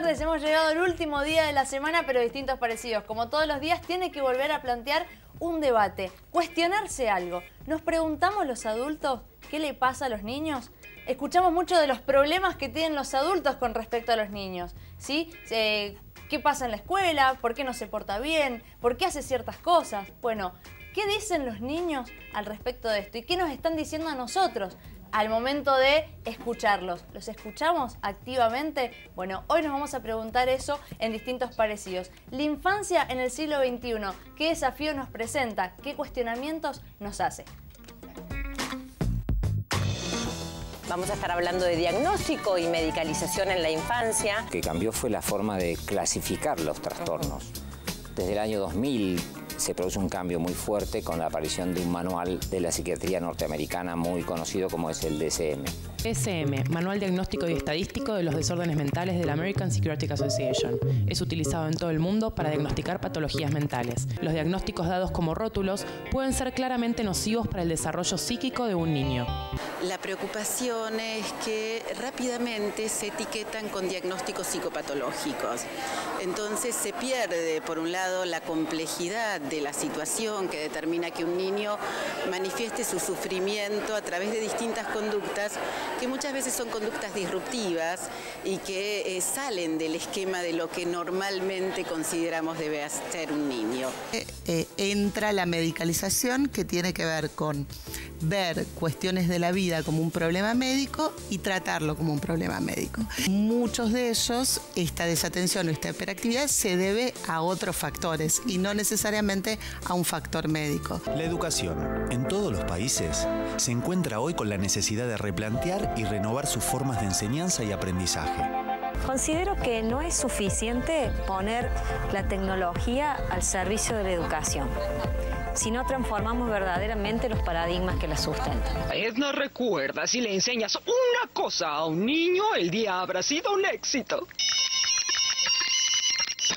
tardes. Hemos llegado al último día de la semana, pero distintos parecidos. Como todos los días, tiene que volver a plantear un debate, cuestionarse algo. ¿Nos preguntamos los adultos qué le pasa a los niños? Escuchamos mucho de los problemas que tienen los adultos con respecto a los niños, ¿sí? ¿Qué pasa en la escuela? ¿Por qué no se porta bien? ¿Por qué hace ciertas cosas? Bueno, ¿qué dicen los niños al respecto de esto? ¿Y qué nos están diciendo a nosotros al momento de escucharlos? ¿Los escuchamos activamente? Bueno, hoy nos vamos a preguntar eso en distintos parecidos. La infancia en el siglo XXI, ¿qué desafíos nos presenta? ¿Qué cuestionamientos nos hace? Vamos a estar hablando de diagnóstico y medicalización en la infancia. Lo que cambió fue la forma de clasificar los trastornos. Desde el año 2000 se produce un cambio muy fuerte con la aparición de un manual de la psiquiatría norteamericana muy conocido como es el DSM. DSM, Manual Diagnóstico y Estadístico de los Desórdenes Mentales de la American Psychiatric Association. Es utilizado en todo el mundo para diagnosticar patologías mentales. Los diagnósticos dados como rótulos pueden ser claramente nocivos para el desarrollo psíquico de un niño. La preocupación es que rápidamente se etiquetan con diagnósticos psicopatológicos. Entonces se pierde, por un lado, la complejidad de la situación que determina que un niño manifieste su sufrimiento a través de distintas conductas que muchas veces son conductas disruptivas y que salen del esquema de lo que normalmente consideramos debe hacer un niño. Entra la medicalización, que tiene que ver con ver cuestiones de la vida como un problema médico y tratarlo como un problema médico. Muchos de ellos, esta desatención o esta hiperactividad se debe a otros factores y no necesariamente a un factor médico. La educación en todos los países se encuentra hoy con la necesidad de replantear y renovar sus formas de enseñanza y aprendizaje. Considero que no es suficiente poner la tecnología al servicio de la educación, si no transformamos verdaderamente los paradigmas que la sustentan. Edna recuerda, si le enseñas una cosa a un niño, el día habrá sido un éxito. ¡Son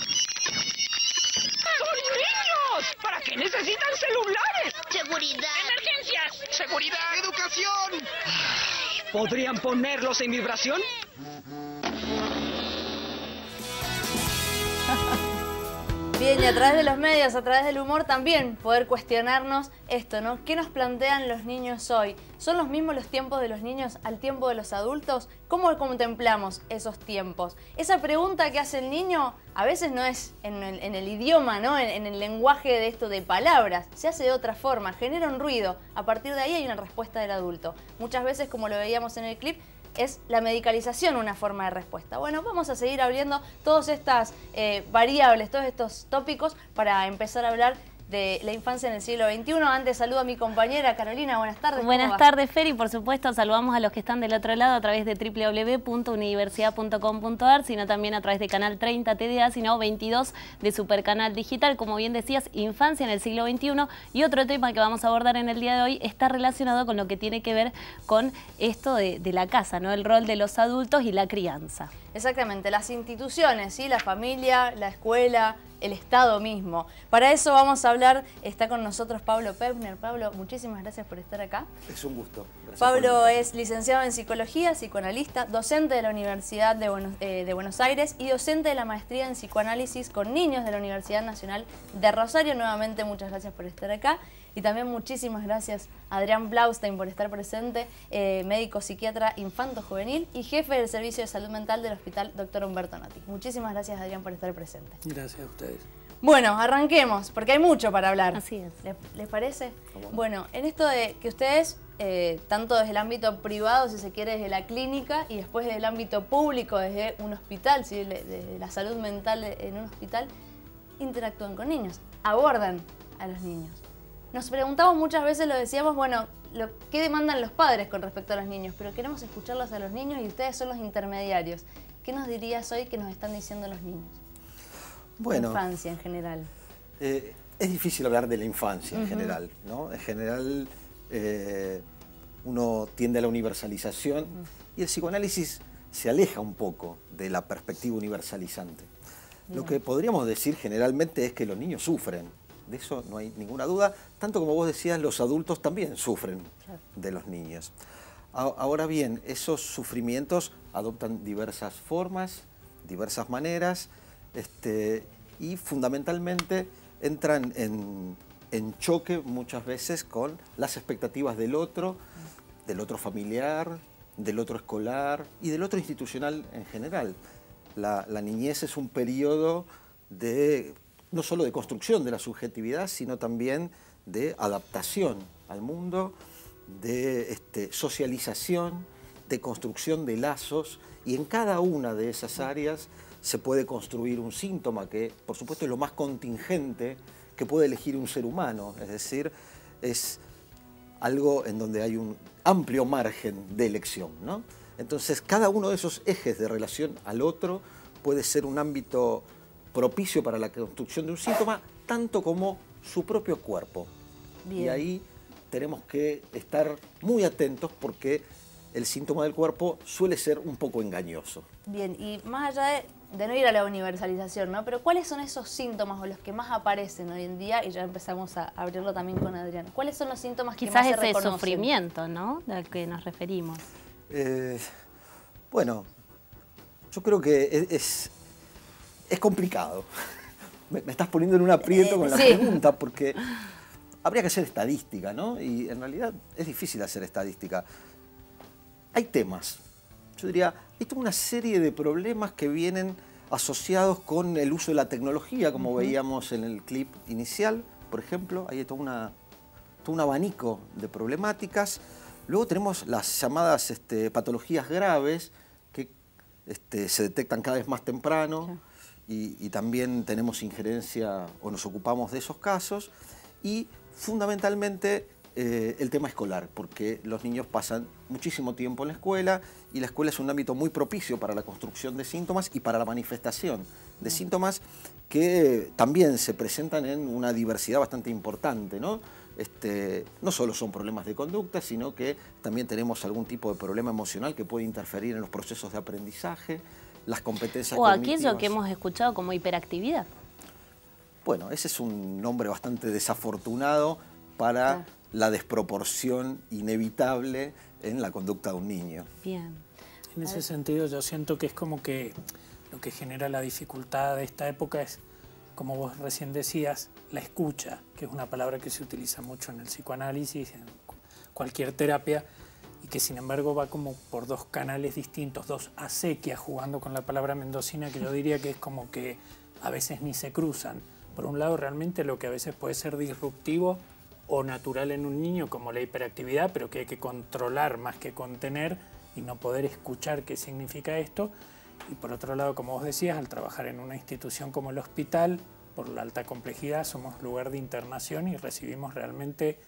niños! ¿Para qué necesitan celulares? ¡Seguridad! ¡Emergencias! ¡Seguridad! ¡Educación! ¿Podrían ponerlos en vibración? Bien, y a través de los medios, a través del humor también poder cuestionarnos esto, ¿no? ¿Qué nos plantean los niños hoy? ¿Son los mismos los tiempos de los niños al tiempo de los adultos? ¿Cómo contemplamos esos tiempos? Esa pregunta que hace el niño a veces no es en el idioma, ¿no? En el lenguaje de esto de palabras, se hace de otra forma, genera un ruido. A partir de ahí hay una respuesta del adulto. Muchas veces, como lo veíamos en el clip, es la medicalización una forma de respuesta. Bueno, vamos a seguir abriendo todas estas variables, todos estos tópicos para empezar a hablar de la infancia en el siglo XXI. Antes saludo a mi compañera Carolina, buenas tardes. Buenas tardes, Fer, y por supuesto saludamos a los que están del otro lado a través de www.universidad.com.ar, sino también a través de Canal 30 TDA, sino 22 de Supercanal Digital. Como bien decías, infancia en el siglo XXI. Y otro tema que vamos a abordar en el día de hoy está relacionado con lo que tiene que ver con esto de la casa, ¿no? El rol de los adultos y la crianza. Exactamente, las instituciones, ¿sí? La familia, la escuela, el Estado mismo. Para eso vamos a hablar, está con nosotros Pablo Pepner. Pablo, muchísimas gracias por estar acá. Es un gusto. Gracias. Pablo es licenciado en Psicología, psicoanalista, docente de la Universidad de Buenos Aires y docente de la maestría en Psicoanálisis con niños de la Universidad Nacional de Rosario. Nuevamente, muchas gracias por estar acá. Y también muchísimas gracias a Adrián Blaustein por estar presente, médico psiquiatra infanto-juvenil y jefe del Servicio de Salud Mental del Hospital Dr. Humberto Nati. Muchísimas gracias, Adrián, por estar presente. Gracias a ustedes. Bueno, arranquemos, porque hay mucho para hablar. Así es. ¿Les parece? Bueno, en esto de que ustedes, tanto desde el ámbito privado, si se quiere, desde la clínica, y después desde el ámbito público, desde un hospital, ¿sí? Desde la salud mental en un hospital, interactúan con niños, abordan a los niños. Nos preguntamos muchas veces, lo decíamos, bueno, ¿qué demandan los padres con respecto a los niños? Pero queremos escucharlos a los niños y ustedes son los intermediarios. ¿Qué nos dirías hoy que nos están diciendo los niños? Bueno, la infancia en general. Es difícil hablar de la infancia en general, ¿no? En general uno tiende a la universalización y el psicoanálisis se aleja un poco de la perspectiva universalizante. Bien. Lo que podríamos decir generalmente es que los niños sufren. De eso no hay ninguna duda. Tanto como vos decías, los adultos también sufren de los niños. Ahora bien, esos sufrimientos adoptan diversas formas, diversas maneras y fundamentalmente entran en choque muchas veces con las expectativas del otro familiar, del otro escolar y del otro institucional en general. La niñez es un periodo no solo de construcción de la subjetividad, sino también de adaptación al mundo, de socialización, de construcción de lazos, y en cada una de esas áreas se puede construir un síntoma que, por supuesto, es lo más contingente que puede elegir un ser humano, es decir, es algo en donde hay un amplio margen de elección, ¿no? Entonces, cada uno de esos ejes de relación al otro puede ser un ámbito propicio para la construcción de un síntoma, tanto como su propio cuerpo. Bien. Y ahí tenemos que estar muy atentos porque el síntoma del cuerpo suele ser un poco engañoso. Bien, y más allá de no ir a la universalización, ¿no? Pero ¿cuáles son esos síntomas o los que más aparecen hoy en día? Y ya empezamos a abrirlo también con Adrián. ¿Cuáles son los síntomas que más se reconocen? Quizás ese sufrimiento, ¿no?, al que nos referimos. Bueno, yo creo que es complicado. Me estás poniendo en un aprieto con la pregunta, porque habría que hacer estadística, ¿no? Y en realidad es difícil hacer estadística. Hay temas, yo diría, hay toda una serie de problemas que vienen asociados con el uso de la tecnología, como veíamos en el clip inicial, por ejemplo. Hay todo un abanico de problemáticas. Luego tenemos las llamadas patologías graves, que se detectan cada vez más temprano, y también tenemos injerencia o nos ocupamos de esos casos. Y fundamentalmente el tema escolar, porque los niños pasan muchísimo tiempo en la escuela y la escuela es un ámbito muy propicio para la construcción de síntomas y para la manifestación de síntomas que también se presentan en una diversidad bastante importante, ¿no? No solo son problemas de conducta, sino que también tenemos algún tipo de problema emocional que puede interferir en los procesos de aprendizaje, las competencias cognitivas. Aquello que hemos escuchado como hiperactividad. Bueno, ese es un nombre bastante desafortunado para la desproporción inevitable en la conducta de un niño. Bien. En ese sentido yo siento que es como que lo que genera la dificultad de esta época es, como vos recién decías, la escucha, que es una palabra que se utiliza mucho en el psicoanálisis, en cualquier terapia, y que sin embargo va como por dos canales distintos, dos acequias, jugando con la palabra mendocina, que yo diría que es como que a veces ni se cruzan. Por un lado, realmente lo que a veces puede ser disruptivo o natural en un niño, como la hiperactividad, pero que hay que controlar más que contener y no poder escuchar qué significa esto. Y por otro lado, como vos decías, al trabajar en una institución como el hospital, por la alta complejidad, somos lugar de internación y recibimos realmente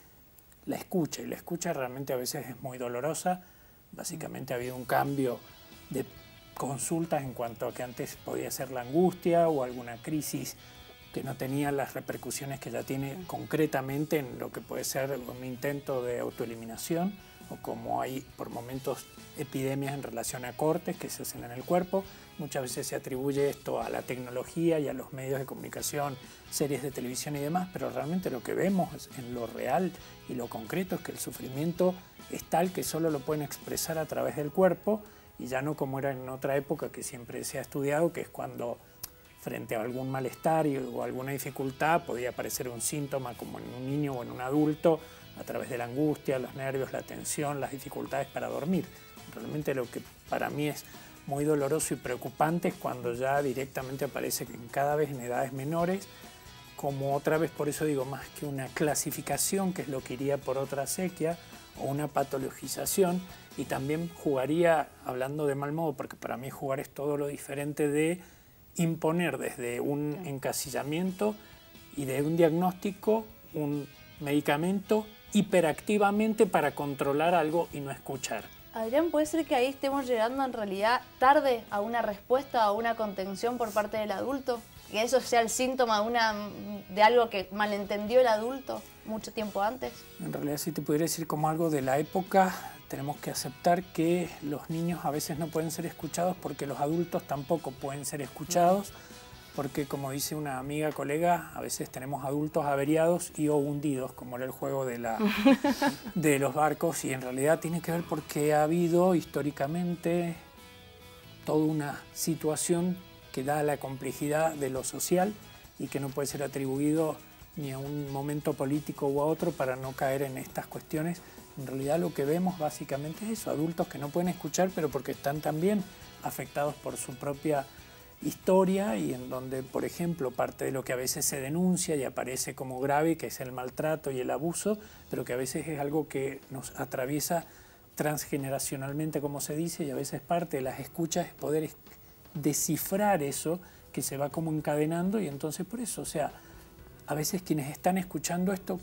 la escucha. Y la escucha realmente a veces es muy dolorosa. Básicamente ha habido un cambio de consultas en cuanto a que antes podía ser la angustia o alguna crisis que no tenía las repercusiones que ya tiene concretamente en lo que puede ser un intento de autoeliminación, o como hay por momentos epidemias en relación a cortes que se hacen en el cuerpo. Muchas veces se atribuye esto a la tecnología y a los medios de comunicación, series de televisión y demás, pero realmente lo que vemos en lo real y lo concreto es que el sufrimiento es tal que solo lo pueden expresar a través del cuerpo, y ya no como era en otra época que siempre se ha estudiado, que es cuando frente a algún malestar o alguna dificultad podía aparecer un síntoma como en un niño o en un adulto a través de la angustia, los nervios, la tensión, las dificultades para dormir. Realmente lo que para mí es muy doloroso y preocupante es cuando ya directamente aparece cada vez en edades menores, como otra vez, por eso digo, más que una clasificación, que es lo que iría por otra acequia, o una patologización, y también jugaría, hablando de mal modo, porque para mí jugar es todo lo diferente de imponer desde un encasillamiento y de un diagnóstico un medicamento hiperactivamente para controlar algo y no escuchar. Adrián, ¿puede ser que ahí estemos llegando en realidad tarde a una respuesta, a una contención por parte del adulto? Que eso sea el síntoma de algo que malentendió el adulto mucho tiempo antes. En realidad, si te pudiera decir como algo de la época, tenemos que aceptar que los niños a veces no pueden ser escuchados porque los adultos tampoco pueden ser escuchados, porque como dice una amiga, colega, a veces tenemos adultos averiados y o hundidos, como era el juego de los barcos, y en realidad tiene que ver porque ha habido históricamente toda una situación que da la complejidad de lo social y que no puede ser atribuido ni a un momento político u a otro para no caer en estas cuestiones. En realidad lo que vemos básicamente es eso, adultos que no pueden escuchar, pero porque están también afectados por su propia historia y en donde, por ejemplo, parte de lo que a veces se denuncia y aparece como grave, que es el maltrato y el abuso, pero que a veces es algo que nos atraviesa transgeneracionalmente, como se dice, y a veces parte de las escuchas es poder descifrar eso que se va como encadenando y entonces por eso, o sea, a veces quienes están escuchando esto,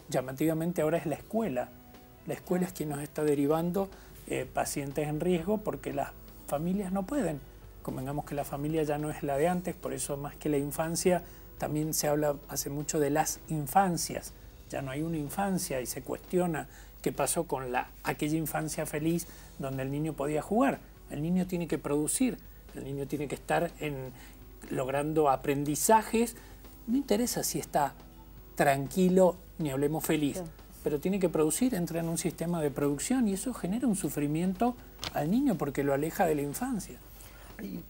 llamativamente ahora es la escuela. La escuela es quien nos está derivando pacientes en riesgo porque las familias no pueden. Convengamos que la familia ya no es la de antes, por eso más que la infancia, también se habla hace mucho de las infancias. Ya no hay una infancia y se cuestiona qué pasó con aquella infancia feliz donde el niño podía jugar. El niño tiene que producir, el niño tiene que estar logrando aprendizajes. No interesa si está tranquilo, ni hablemos feliz. Sí. Pero tiene que producir, entra en un sistema de producción y eso genera un sufrimiento al niño porque lo aleja de la infancia. Y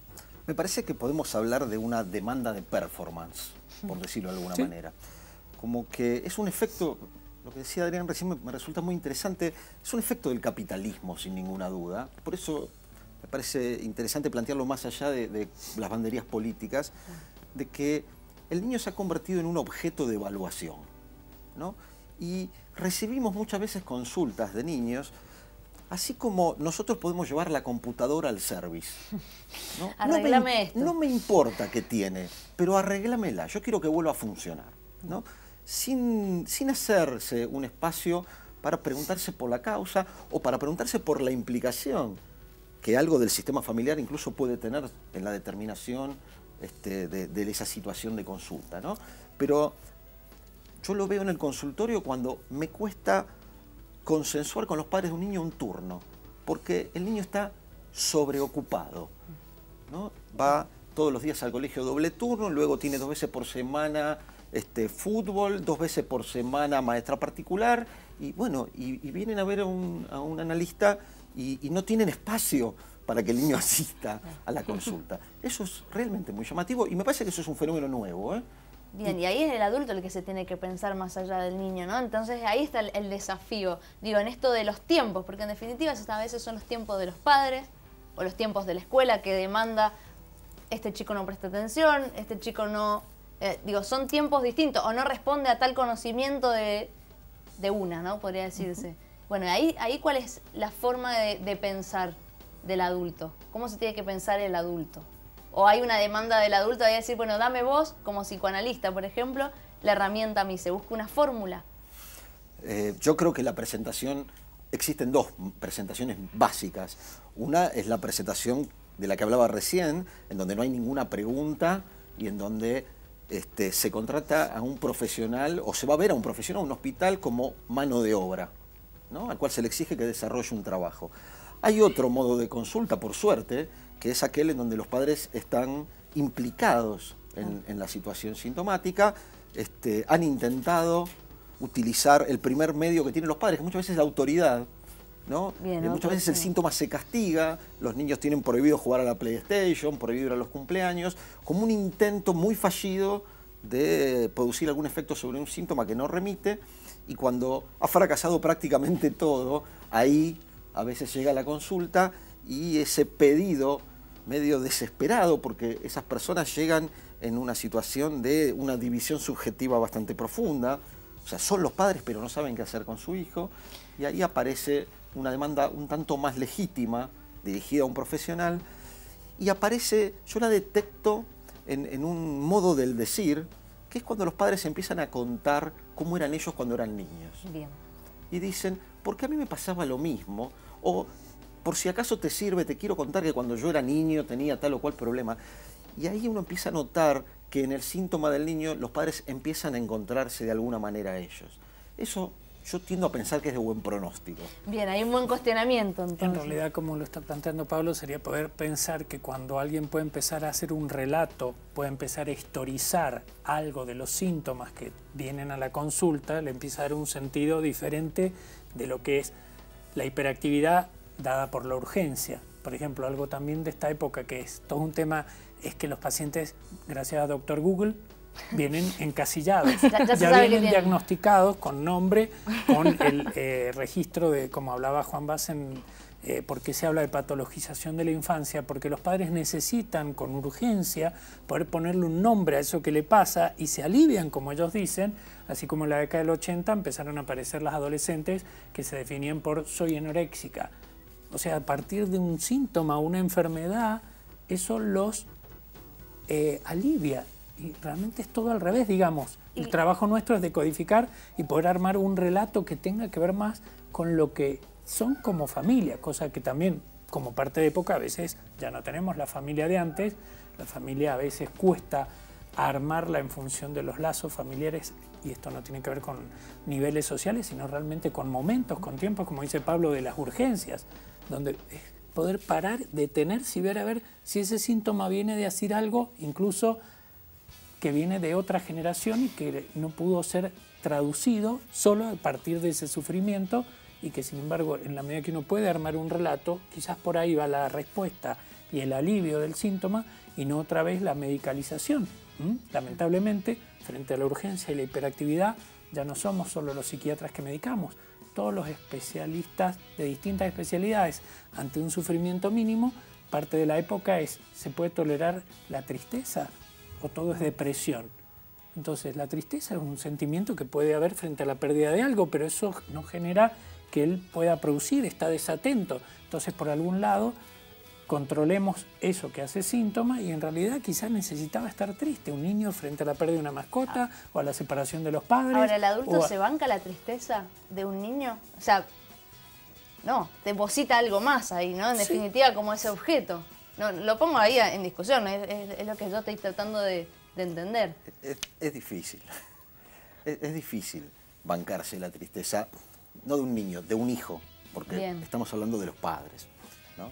me parece que podemos hablar de una demanda de performance, por decirlo de alguna manera. Como que es un efecto, lo que decía Adrián recién me resulta muy interesante, es un efecto del capitalismo sin ninguna duda. Por eso me parece interesante plantearlo más allá de las banderías políticas, de que el niño se ha convertido en un objeto de evaluación, ¿no? Y recibimos muchas veces consultas de niños, así como nosotros podemos llevar la computadora al service, ¿no? Arréglame esto. No me importa qué tiene, pero arréglamela, yo quiero que vuelva a funcionar, ¿no? Sin hacerse un espacio para preguntarse por la causa o para preguntarse por la implicación que algo del sistema familiar incluso puede tener en la determinación de esa situación de consulta, ¿no? Pero yo lo veo en el consultorio cuando me cuesta consensuar con los padres de un niño un turno, porque el niño está sobreocupado, ¿no? Va todos los días al colegio doble turno, luego tiene 2 veces por semana fútbol, 2 veces por semana maestra particular, y bueno, y vienen a ver a un analista y no tienen espacio para que el niño asista a la consulta. Eso es realmente muy llamativo y me parece que eso es un fenómeno nuevo, ¿eh? Bien, y ahí es el adulto el que se tiene que pensar más allá del niño, ¿no? Entonces ahí está el desafío, digo, en esto de los tiempos, porque en definitiva a veces son los tiempos de los padres o los tiempos de la escuela que demanda, este chico no presta atención, este chico no, son tiempos distintos o no responde a tal conocimiento de una, ¿no? Podría decirse. Bueno, ahí ¿cuál es la forma de pensar del adulto? ¿Cómo se tiene que pensar el adulto? O hay una demanda del adulto de decir, bueno, dame vos, como psicoanalista, por ejemplo, la herramienta a mí, se busca una fórmula. Yo creo que la presentación, existen 2 presentaciones básicas. Una es la presentación de la que hablaba recién, en donde no hay ninguna pregunta y en donde se contrata a un profesional, o se va a ver a un profesional, a un hospital como mano de obra, ¿no? Al cual se le exige que desarrolle un trabajo. Hay otro modo de consulta, por suerte, que es aquel en donde los padres están implicados en la situación sintomática, han intentado utilizar el primer medio que tienen los padres, que muchas veces es la autoridad, ¿no? Muchas veces el síntoma se castiga, los niños tienen prohibido jugar a la PlayStation, prohibido ir a los cumpleaños, como un intento muy fallido de producir algún efecto sobre un síntoma que no remite, y cuando ha fracasado prácticamente todo, ahí a veces llega la consulta y ese pedido medio desesperado, porque esas personas llegan en una situación de una división subjetiva bastante profunda, o sea, son los padres pero no saben qué hacer con su hijo, y ahí aparece una demanda un tanto más legítima, dirigida a un profesional, y aparece, yo la detecto en un modo del decir, que es cuando los padres empiezan a contar cómo eran ellos cuando eran niños. Bien. Y dicen, ¿por qué a mí me pasaba lo mismo? O, por si acaso te sirve, te quiero contar que cuando yo era niño tenía tal o cual problema. Y ahí uno empieza a notar que en el síntoma del niño los padres empiezan a encontrarse de alguna manera a ellos. Eso yo tiendo a pensar que es de buen pronóstico. Bien, hay un buen cuestionamiento entonces. En realidad, como lo está planteando Pablo, sería poder pensar que cuando alguien puede empezar a hacer un relato, puede empezar a historizar algo de los síntomas que vienen a la consulta, le empieza a dar un sentido diferente de lo que es la hiperactividad dada por la urgencia. por ejemplo, algo también de esta época que es todo un tema, es que los pacientes, gracias a Dr. Google, vienen encasillados, ya vienen diagnosticados con nombre, con el registro de, como hablaba Juan Bassen, ¿por qué se habla de patologización de la infancia? Porque los padres necesitan con urgencia poder ponerle un nombre a eso que le pasa y se alivian, como ellos dicen, así como en la década del 80 empezaron a aparecer las adolescentes que se definían por soy anoréxica. O sea, a partir de un síntoma, una enfermedad, eso los alivia. Y realmente es todo al revés, digamos. El trabajo nuestro es decodificar y poder armar un relato que tenga que ver más con lo que son como familia, cosa que también, como parte de época, a veces ya no tenemos la familia de antes. La familia a veces cuesta armarla en función de los lazos familiares, y esto no tiene que ver con niveles sociales, sino realmente con momentos, con tiempos, como dice Pablo, de las urgencias, donde es poder parar, detenerse y ver a ver si ese síntoma viene de decir algo, incluso que viene de otra generación y que no pudo ser traducido solo a partir de ese sufrimiento, y que sin embargo, en la medida que uno puede armar un relato, quizás por ahí va la respuesta y el alivio del síntoma, y no otra vez la medicalización. Lamentablemente, frente a la urgencia y la hiperactividad, ya no somos solo los psiquiatras que medicamos. Todos los especialistas de distintas especialidades, ante un sufrimiento mínimo, parte de la época es, ¿se puede tolerar la tristeza o todo es depresión? Entonces, la tristeza es un sentimiento que puede haber frente a la pérdida de algo, pero eso no genera que él pueda producir, está desatento. Entonces, por algún lado, controlemos eso que hace síntoma, y en realidad quizás necesitaba estar triste. Un niño frente a la pérdida de una mascota o a la separación de los padres. Ahora, ¿el adulto se banca la tristeza de un niño? O sea, no, deposita algo más ahí, ¿no? En definitiva, como ese objeto. No, lo pongo ahí en discusión, es lo que yo estoy tratando de entender. Es difícil. Es difícil bancarse la tristeza, no de un niño, de un hijo, porque estamos hablando de los padres, ¿no?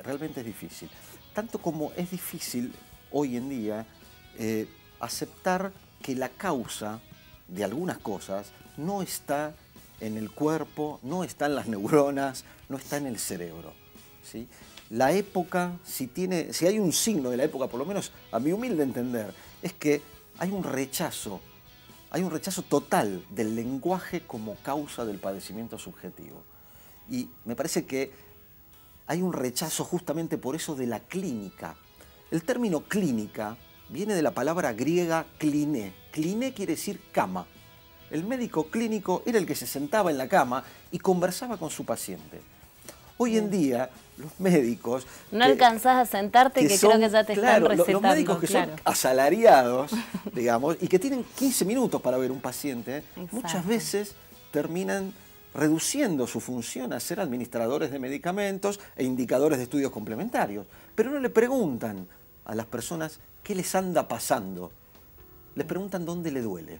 Realmente es difícil. Tanto como es difícil hoy en día aceptar que la causa de algunas cosas no está en el cuerpo, no está en las neuronas, no está en el cerebro, ¿sí? La época, si hay un signo de la época, por lo menos a mi humilde entender, es que hay un rechazo total del lenguaje como causa del padecimiento subjetivo. Y me parece que hay un rechazo justamente por eso de la clínica. El término clínica viene de la palabra griega kliné. Kliné quiere decir cama. El médico clínico era el que se sentaba en la cama y conversaba con su paciente. Hoy en día, los médicos... No alcanzás a sentarte, que creo que ya te están recetando. Los médicos que son asalariados, digamos, y que tienen 15 minutos para ver un paciente, muchas veces terminan reduciendo su función a ser administradores de medicamentos e indicadores de estudios complementarios. Pero no le preguntan a las personas qué les anda pasando. Les preguntan dónde le duele.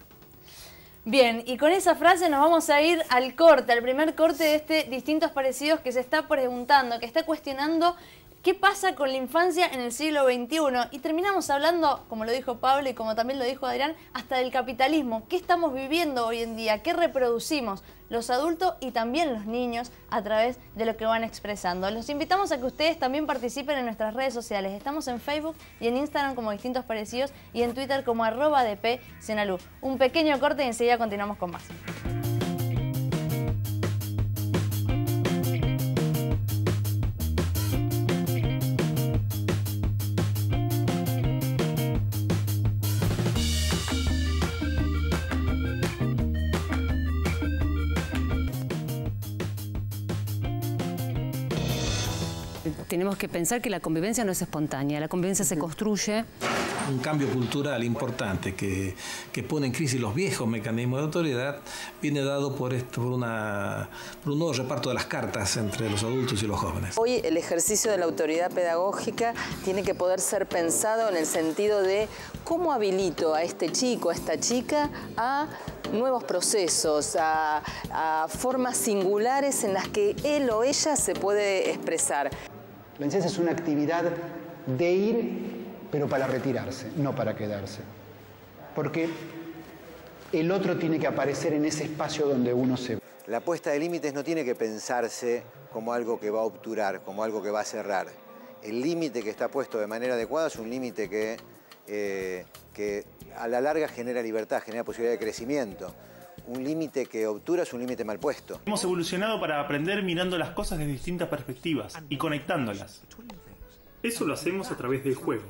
Bien, y con esa frase nos vamos a ir al corte, al primer corte de este Distintos Parecidos, que se está preguntando, que está cuestionando qué pasa con la infancia en el siglo XXI. Y terminamos hablando, como lo dijo Pablo y como también lo dijo Adrián, hasta del capitalismo. ¿Qué estamos viviendo hoy en día? ¿Qué reproducimos los adultos y también los niños a través de lo que van expresando? Los invitamos a que ustedes también participen en nuestras redes sociales. Estamos en Facebook y en Instagram como Distintos Parecidos y en Twitter como @dpsenalú. Un pequeño corte y enseguida continuamos con más. Tenemos que pensar que la convivencia no es espontánea, la convivencia se construye. Un cambio cultural importante que pone en crisis los viejos mecanismos de autoridad viene dado por un nuevo reparto de las cartas entre los adultos y los jóvenes. Hoy el ejercicio de la autoridad pedagógica tiene que poder ser pensado en el sentido de cómo habilito a este chico, a esta chica, a nuevos procesos, a formas singulares en las que él o ella se puede expresar. La enseñanza es una actividad de ir, pero para retirarse, no para quedarse. Porque el otro tiene que aparecer en ese espacio donde uno se... La puesta de límites no tiene que pensarse como algo que va a obturar, como algo que va a cerrar. El límite que está puesto de manera adecuada es un límite que a la larga genera libertad, genera posibilidad de crecimiento. Un límite que obtura es un límite mal puesto. Hemos evolucionado para aprender mirando las cosas desde distintas perspectivas y conectándolas. Eso lo hacemos a través del juego.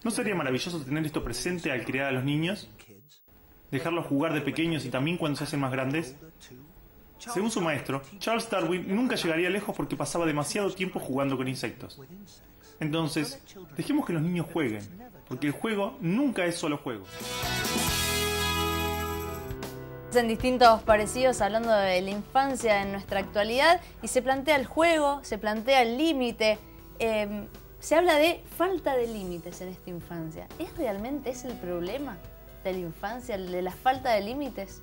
¿No sería maravilloso tener esto presente al criar a los niños? Dejarlos jugar de pequeños y también cuando se hacen más grandes. Según su maestro, Charles Darwin nunca llegaría lejos porque pasaba demasiado tiempo jugando con insectos. Entonces, dejemos que los niños jueguen, porque el juego nunca es solo juego. En distintos parecidos hablando de la infancia en nuestra actualidad y se plantea el juego, se plantea el límite, se habla de falta de límites en esta infancia. ¿Es realmente ese el problema de la infancia, de la falta de límites?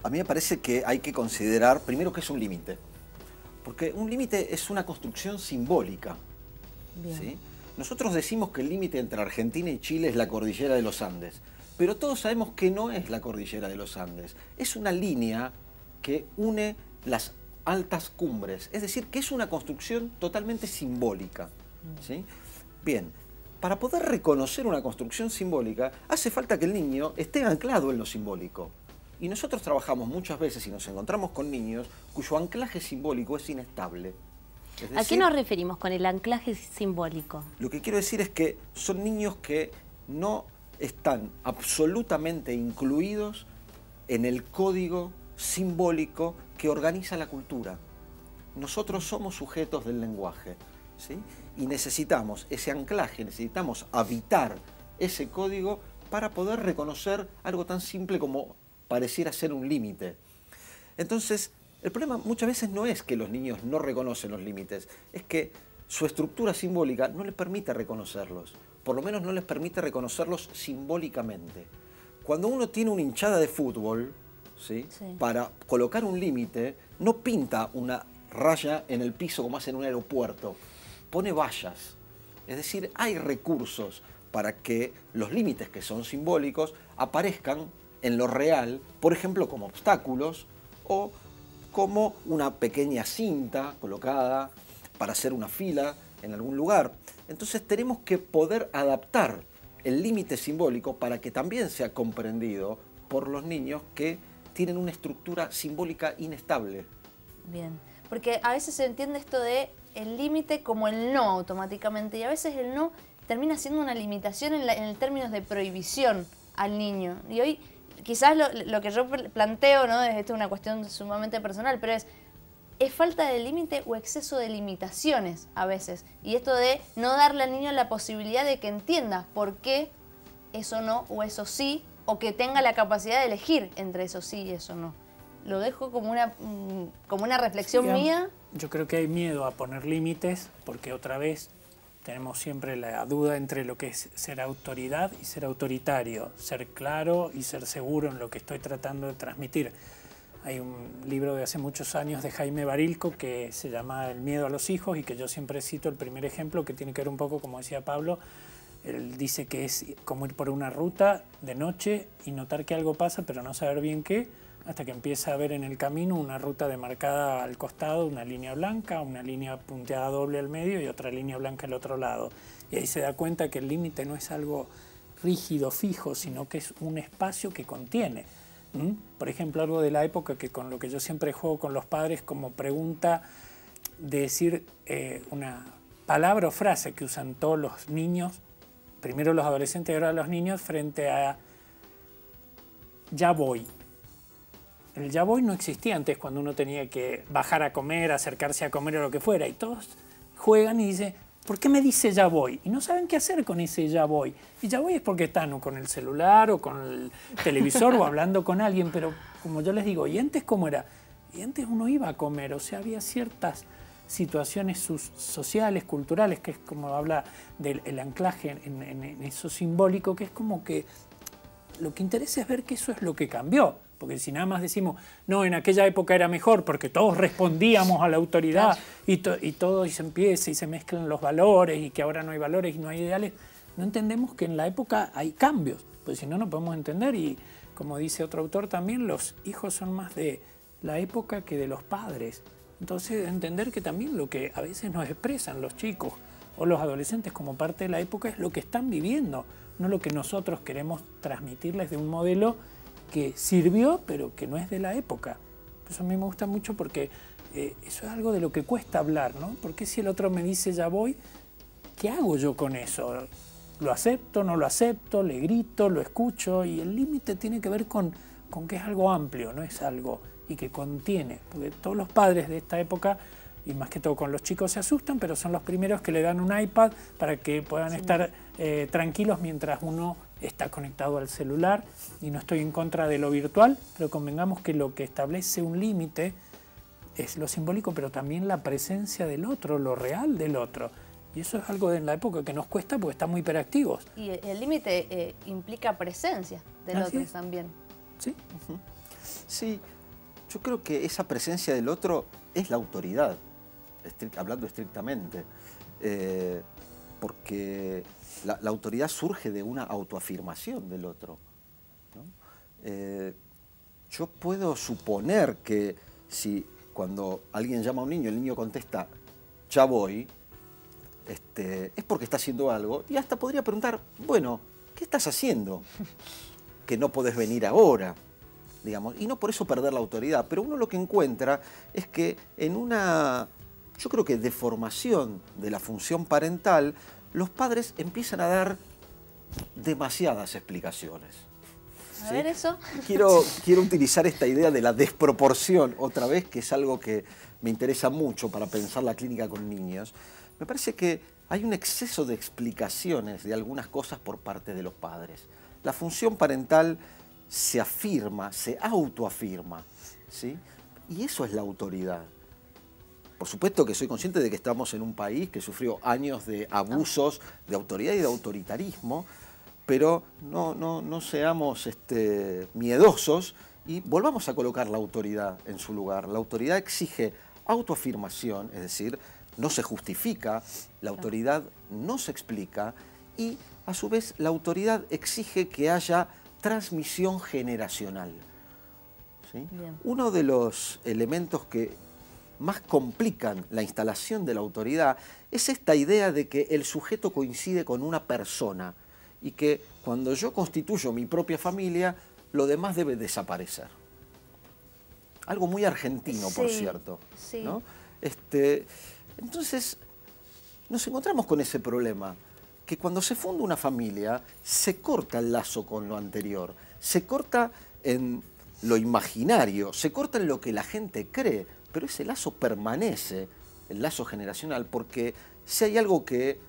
A mí me parece que hay que considerar primero que es un límite, porque un límite es una construcción simbólica. ¿Sí? Nosotros decimos que el límite entre Argentina y Chile es la cordillera de los Andes, pero todos sabemos que no es la cordillera de los Andes, es una línea que une las altas cumbres, es decir, que es una construcción totalmente simbólica. ¿Sí? Bien, para poder reconocer una construcción simbólica hace falta que el niño esté anclado en lo simbólico. Y nosotros trabajamos muchas veces y nos encontramos con niños cuyo anclaje simbólico es inestable. Es decir, ¿a qué nos referimos con el anclaje simbólico? Lo que quiero decir es que son niños que no están absolutamente incluidos en el código simbólico que organiza la cultura. Nosotros somos sujetos del lenguaje, ¿sí? Y necesitamos ese anclaje, necesitamos habitar ese código para poder reconocer algo tan simple como pareciera ser un límite. Entonces, el problema muchas veces no es que los niños no reconocen los límites, es que su estructura simbólica no les permite reconocerlos. Por lo menos no les permite reconocerlos simbólicamente. Cuando uno tiene una hinchada de fútbol, ¿sí? Para colocar un límite, no pinta una raya en el piso como hace en un aeropuerto, pone vallas. Es decir, hay recursos para que los límites que son simbólicos aparezcan en lo real, por ejemplo, como obstáculos o como una pequeña cinta colocada para hacer una fila en algún lugar. Entonces tenemos que poder adaptar el límite simbólico para que también sea comprendido por los niños que tienen una estructura simbólica inestable. Bien, porque a veces se entiende esto de el límite como el no automáticamente y a veces el no termina siendo una limitación en términos de prohibición al niño. Y hoy quizás lo que yo planteo, ¿no? Esto es una cuestión sumamente personal, pero es falta de límite o exceso de limitaciones a veces. Y esto de no darle al niño la posibilidad de que entienda por qué eso no o eso sí, o que tenga la capacidad de elegir entre eso sí y eso no. Lo dejo como una reflexión mía. Yo creo que hay miedo a poner límites porque otra vez tenemos siempre la duda entre lo que es ser autoridad y ser autoritario, ser claro y ser seguro en lo que estoy tratando de transmitir. Hay un libro de hace muchos años de Jaime Barilco que se llama El miedo a los hijos y que yo siempre cito el primer ejemplo que tiene que ver un poco, como decía Pablo, él dice que es como ir por una ruta de noche y notar que algo pasa pero no saber bien qué, hasta que empieza a ver en el camino una ruta demarcada al costado, una línea blanca, una línea punteada doble al medio y otra línea blanca al otro lado. Y ahí se da cuenta que el límite no es algo rígido, fijo, sino que es un espacio que contiene. Por ejemplo, algo de la época que con lo que yo siempre juego con los padres como pregunta de decir una palabra o frase que usan todos los niños, primero los adolescentes y ahora los niños, frente a ya voy. El ya voy no existía antes cuando uno tenía que bajar a comer, acercarse a comer o lo que fuera, y todos juegan y dicen, ¿por qué me dice ya voy? Y no saben qué hacer con ese ya voy. Y ya voy es porque están o con el celular o con el televisor o hablando con alguien, pero como yo les digo, ¿y antes cómo era? Y antes uno iba a comer, o sea, había ciertas situaciones sociales, culturales, que es como habla del anclaje en eso simbólico, que es como que lo que interesa es ver que eso es lo que cambió. Porque si nada más decimos, no, en aquella época era mejor porque todos respondíamos a la autoridad y todo y se empieza y se mezclan los valores y que ahora no hay valores y no hay ideales, no entendemos que en la época hay cambios, porque si no, no podemos entender. Y como dice otro autor también, los hijos son más de la época que de los padres. Entonces, entender que también lo que a veces nos expresan los chicos o los adolescentes como parte de la época es lo que están viviendo, no lo que nosotros queremos transmitirles de un modelo que sirvió, pero que no es de la época. Eso a mí me gusta mucho porque eso es algo de lo que cuesta hablar, ¿no? Porque si el otro me dice ya voy, ¿qué hago yo con eso? ¿Lo acepto, no lo acepto, le grito, lo escucho? Y el límite tiene que ver con que es algo amplio, no es algo y que contiene. Porque todos los padres de esta época, y más que todo con los chicos, se asustan, pero son los primeros que le dan un iPad para que puedan estar tranquilos mientras uno está conectado al celular. Y no estoy en contra de lo virtual, pero convengamos que lo que establece un límite es lo simbólico, pero también la presencia del otro, lo real del otro. Y eso es algo de la época que nos cuesta porque estamos hiperactivos. Y el límite implica presencia del otro también. Sí. Sí, yo creo que esa presencia del otro es la autoridad, hablando estrictamente, porque la autoridad surge de una autoafirmación del otro, ¿no? Yo puedo suponer que si cuando alguien llama a un niño, el niño contesta, ya voy, es porque está haciendo algo, y hasta podría preguntar, bueno, ¿qué estás haciendo? Que no podés venir ahora, digamos, y no por eso perder la autoridad, pero uno lo que encuentra es que en una, yo creo que deformación de la función parental, los padres empiezan a dar demasiadas explicaciones. A ver eso. Quiero utilizar esta idea de la desproporción otra vez, que es algo que me interesa mucho para pensar la clínica con niños. Me parece que hay un exceso de explicaciones de algunas cosas por parte de los padres. La función parental se afirma, se autoafirma, ¿sí? Y eso es la autoridad. Por supuesto que soy consciente de que estamos en un país que sufrió años de abusos de autoridad y de autoritarismo, pero no seamos miedosos y volvamos a colocar la autoridad en su lugar. La autoridad exige autoafirmación, es decir, no se justifica, la autoridad no se explica y a su vez la autoridad exige que haya transmisión generacional. ¿Sí? Uno de los elementos que más complican la instalación de la autoridad es esta idea de que el sujeto coincide con una persona y que cuando yo constituyo mi propia familia, lo demás debe desaparecer. Algo muy argentino, por cierto. Sí. ¿No? Entonces, nos encontramos con ese problema, que cuando se funda una familia, se corta el lazo con lo anterior, se corta en lo imaginario, se corta en lo que la gente cree, pero ese lazo permanece, el lazo generacional, porque si hay algo que,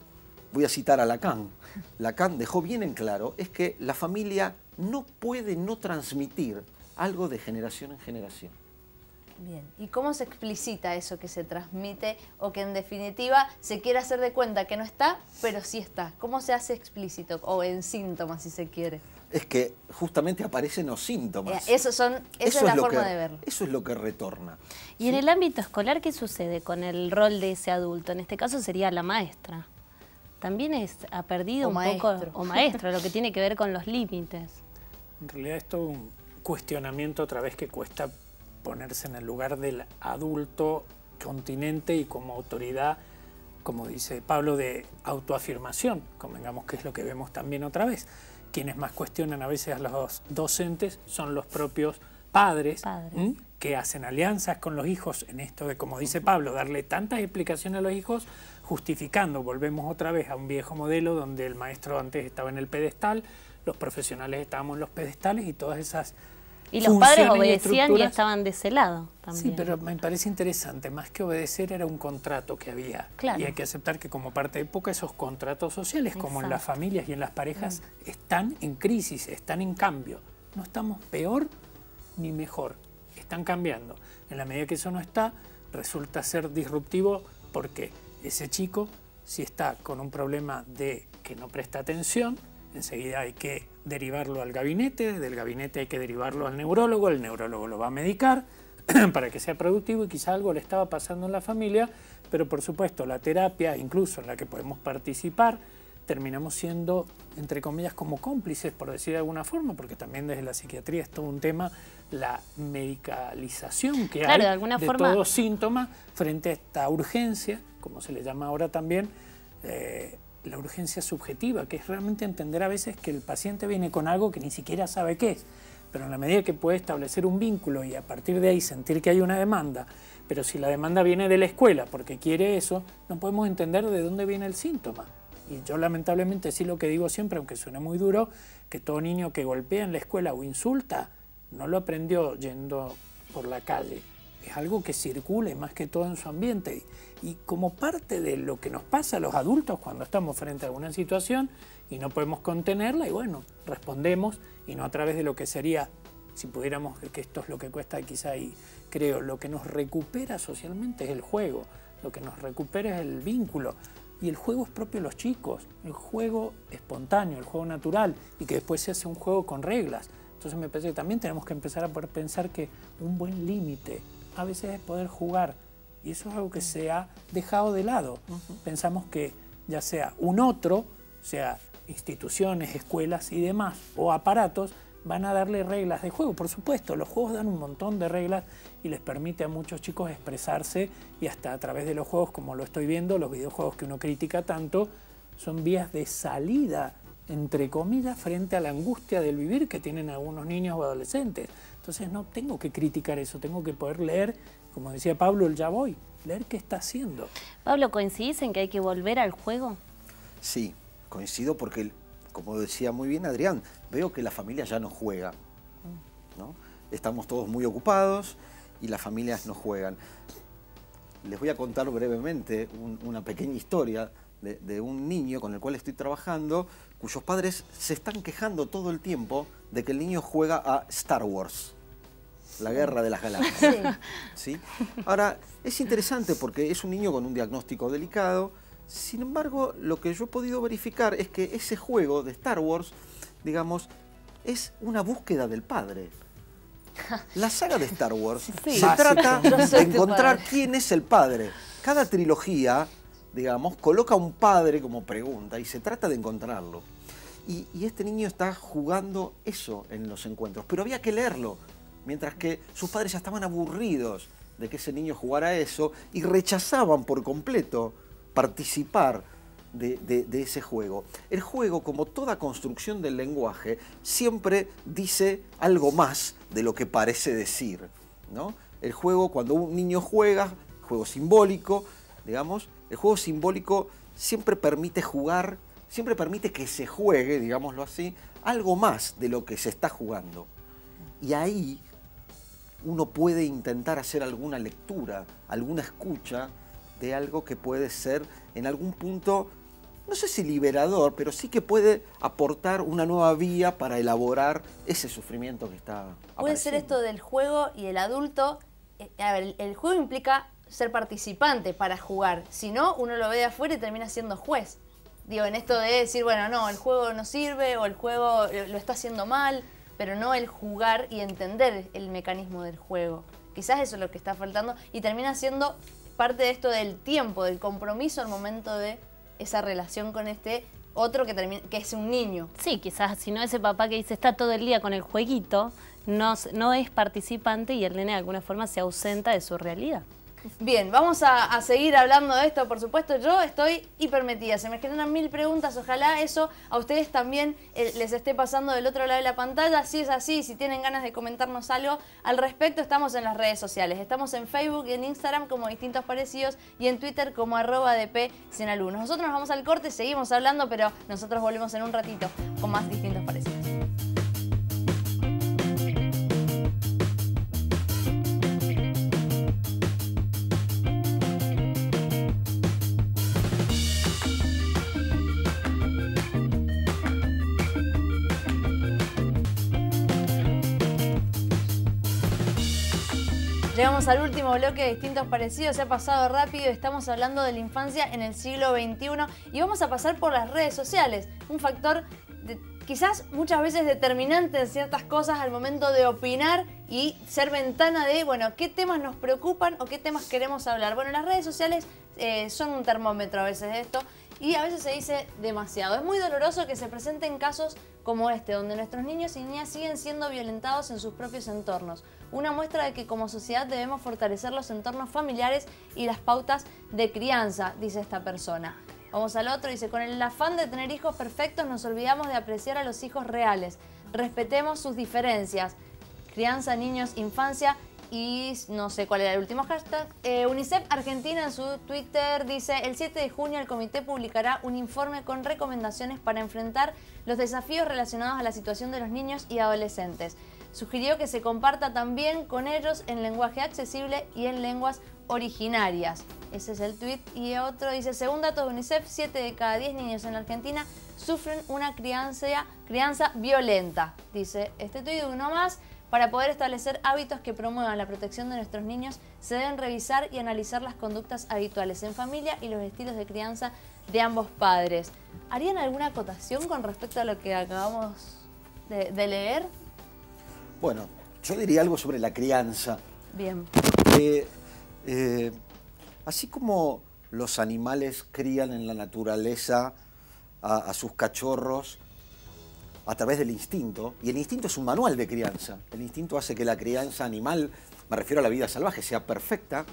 voy a citar a Lacan dejó bien en claro, es que la familia no puede no transmitir algo de generación en generación. Bien, ¿y cómo se explicita eso que se transmite o que en definitiva se quiere hacer de cuenta que no está, pero sí está? ¿Cómo se hace explícito o en síntomas, si se quiere? Es que justamente aparecen los síntomas. Esa es la forma de verlo. Eso es lo que retorna. Y en el ámbito escolar, ¿qué sucede con el rol de ese adulto? En este caso sería la maestra. También ha perdido un poco, o maestro, lo que tiene que ver con los límites. En realidad es todo un cuestionamiento otra vez que cuesta ponerse en el lugar del adulto continente y como autoridad, como dice Pablo, de autoafirmación, convengamos que es lo que vemos también otra vez. Quienes más cuestionan a veces a los docentes son los propios padres. Que hacen alianzas con los hijos en esto de, como dice Pablo, darle tantas explicaciones a los hijos, justificando, volvemos otra vez a un viejo modelo donde el maestro antes estaba en el pedestal, los profesionales estábamos en los pedestales y todas esas y los padres obedecían y estaban de ese lado también. Sí, pero me parece interesante, más que obedecer era un contrato que había. Claro. Y hay que aceptar que como parte de época esos contratos sociales, como en las familias y en las parejas, están en crisis, están en cambio. No estamos peor ni mejor, están cambiando. En la medida que eso no está, resulta ser disruptivo porque ese chico, si está con un problema de que no presta atención, enseguida hay que derivarlo al gabinete, del gabinete hay que derivarlo al neurólogo, el neurólogo lo va a medicar para que sea productivo y quizá algo le estaba pasando en la familia, pero por supuesto la terapia, incluso en la que podemos participar, terminamos siendo, entre comillas, como cómplices, por decir de alguna forma, porque también desde la psiquiatría es todo un tema, la medicalización que hay de todo síntoma frente a esta urgencia, como se le llama ahora también, la urgencia subjetiva, que es realmente entender a veces que el paciente viene con algo que ni siquiera sabe qué es, pero en la medida que puede establecer un vínculo y a partir de ahí sentir que hay una demanda, pero si la demanda viene de la escuela porque quiere eso, no podemos entender de dónde viene el síntoma. Y yo lamentablemente sí lo que digo siempre, aunque suene muy duro, que todo niño que golpea en la escuela o insulta, no lo aprendió yendo por la calle. Es algo que circule más que todo en su ambiente. Y como parte de lo que nos pasa a los adultos cuando estamos frente a alguna situación y no podemos contenerla, y bueno, respondemos, y no a través de lo que sería, si pudiéramos, que esto es lo que cuesta quizá, y creo, lo que nos recupera socialmente es el juego, lo que nos recupera es el vínculo. Y el juego es propio de los chicos, el juego espontáneo, el juego natural, y que después se hace un juego con reglas. Entonces me parece que también tenemos que empezar a poder pensar que un buen límite a veces es poder jugar, y eso es algo que se ha dejado de lado. Pensamos que ya sea un otro, sea instituciones, escuelas y demás, o aparatos, van a darle reglas de juego. Por supuesto, los juegos dan un montón de reglas y les permite a muchos chicos expresarse, y hasta a través de los juegos, como lo estoy viendo, los videojuegos que uno critica tanto, son vías de salida, entre comillas, frente a la angustia del vivir que tienen algunos niños o adolescentes. Entonces no tengo que criticar eso, tengo que poder leer, como decía Pablo, el ya voy, leer qué está haciendo. Pablo, ¿coincidís en que hay que volver al juego? Sí, coincido porque, como decía muy bien Adrián, veo que la familia ya no juega, ¿no? Estamos todos muy ocupados y las familias no juegan. Les voy a contar brevemente una pequeña historia de un niño con el cual estoy trabajando, cuyos padres se están quejando todo el tiempo de que el niño juega a Star Wars, la guerra de las galaxias. ¿Sí? Ahora, es interesante porque es un niño con un diagnóstico delicado. Sin embargo, lo que yo he podido verificar es que ese juego de Star Wars, digamos, es una búsqueda del padre. La saga de Star Wars se trata de encontrar quién es el padre. Cada trilogía, digamos, coloca un padre como pregunta y se trata de encontrarlo. Y este niño está jugando eso en los encuentros, pero había que leerlo, mientras que sus padres ya estaban aburridos de que ese niño jugara eso y rechazaban por completo participar de ese juego. El juego, como toda construcción del lenguaje, siempre dice algo más de lo que parece decir, ¿no? El juego, cuando un niño juega, juego simbólico, digamos, el juego simbólico siempre permite jugar, siempre permite que se juegue, digámoslo así, algo más de lo que se está jugando. Y ahí uno puede intentar hacer alguna lectura, alguna escucha de algo que puede ser en algún punto, no sé si liberador, pero sí que puede aportar una nueva vía para elaborar ese sufrimiento que está apareciendo. Puede ser esto del juego y el adulto. A ver, el juego implica ser participante para jugar. Si no, uno lo ve de afuera y termina siendo juez. Digo, en esto de decir, bueno, no, el juego no sirve o el juego lo está haciendo mal, pero no el jugar y entender el mecanismo del juego. Quizás eso es lo que está faltando y termina siendo parte de esto del tiempo, del compromiso al momento de esa relación con este otro que es un niño. Sí, quizás si no ese papá que dice está todo el día con el jueguito, no es participante y el nene de alguna forma se ausenta de su realidad. Bien, vamos a seguir hablando de esto, por supuesto. Yo estoy hipermetida, se me generan 1000 preguntas. Ojalá eso a ustedes también les esté pasando del otro lado de la pantalla. Si es así, si tienen ganas de comentarnos algo al respecto, estamos en las redes sociales. Estamos en Facebook y en Instagram como Distintos Parecidos y en Twitter como @dp100alumnos. Nosotros nos vamos al corte, seguimos hablando, pero nosotros volvemos en un ratito con más Distintos Parecidos. Llegamos al último bloque de Distintos Parecidos, se ha pasado rápido, estamos hablando de la infancia en el siglo XXI y vamos a pasar por las redes sociales, un factor quizás muchas veces determinante en ciertas cosas al momento de opinar y ser ventana de, bueno, qué temas nos preocupan o qué temas queremos hablar. Bueno, las redes sociales son un termómetro a veces de esto y a veces se dice demasiado. Es muy doloroso que se presenten casos como este, donde nuestros niños y niñas siguen siendo violentados en sus propios entornos. Una muestra de que como sociedad debemos fortalecer los entornos familiares y las pautas de crianza, dice esta persona. Vamos al otro, dice, con el afán de tener hijos perfectos nos olvidamos de apreciar a los hijos reales. Respetemos sus diferencias. Crianza, niños, infancia y no sé cuál era el último hashtag. UNICEF Argentina en su Twitter dice, el 7 de junio el comité publicará un informe con recomendaciones para enfrentar los desafíos relacionados a la situación de los niños y adolescentes. Sugirió que se comparta también con ellos en lenguaje accesible y en lenguas originarias. Ese es el tuit. Y otro dice, según datos de UNICEF, 7 de cada 10 niños en la Argentina sufren una crianza violenta. Dice este tuit. Uno más. Para poder establecer hábitos que promuevan la protección de nuestros niños, se deben revisar y analizar las conductas habituales en familia y los estilos de crianza de ambos padres. ¿Harían alguna acotación con respecto a lo que acabamos de leer? Bueno, yo diría algo sobre la crianza. Bien. Así como los animales crían en la naturaleza a sus cachorros a través del instinto, y el instinto es un manual de crianza, el instinto hace que la crianza animal, me refiero a la vida salvaje, sea perfecta,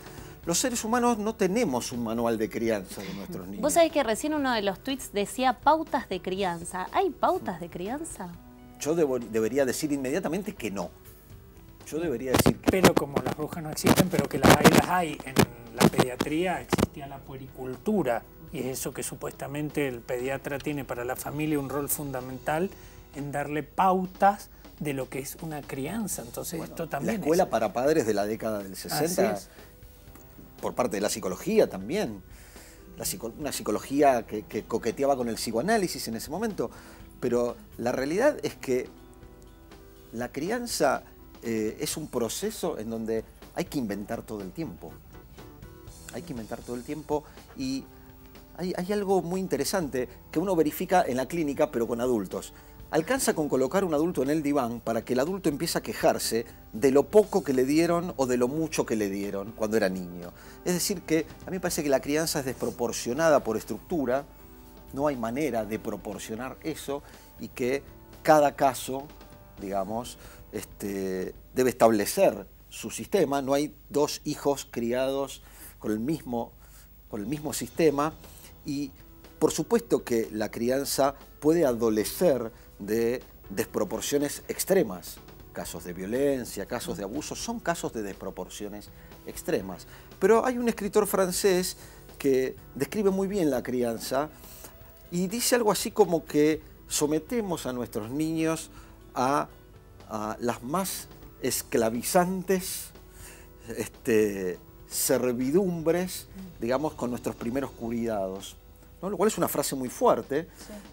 los seres humanos no tenemos un manual de crianza de nuestros niños. Vos sabés que recién uno de los tweets decía pautas de crianza. ¿Hay pautas de crianza? Yo debería decir inmediatamente que no. Yo debería decir que... Pero como las brujas no existen, pero que las hay. En la pediatría existía la puericultura, y es eso que supuestamente el pediatra tiene para la familia un rol fundamental en darle pautas de lo que es una crianza. Entonces bueno, esto también la escuela para padres de la década del 60, por parte de la psicología también. Una psicología que coqueteaba con el psicoanálisis en ese momento. Pero la realidad es que la crianza es un proceso en donde hay que inventar todo el tiempo. Hay que inventar todo el tiempo y hay algo muy interesante que uno verifica en la clínica, pero con adultos. Alcanza con colocar un adulto en el diván para que el adulto empiece a quejarse de lo poco que le dieron o de lo mucho que le dieron cuando era niño. Es decir que a mí me parece que la crianza es desproporcionada por estructura, no hay manera de proporcionar eso y que cada caso, digamos, debe establecer su sistema. No hay dos hijos criados con el mismo sistema y por supuesto que la crianza puede adolecer de desproporciones extremas. Casos de violencia, casos de abuso, son casos de desproporciones extremas. Pero hay un escritor francés que describe muy bien la crianza y dice algo así como que sometemos a nuestros niños a las más esclavizantes servidumbres, digamos, con nuestros primeros cuidados, ¿no? Lo cual es una frase muy fuerte,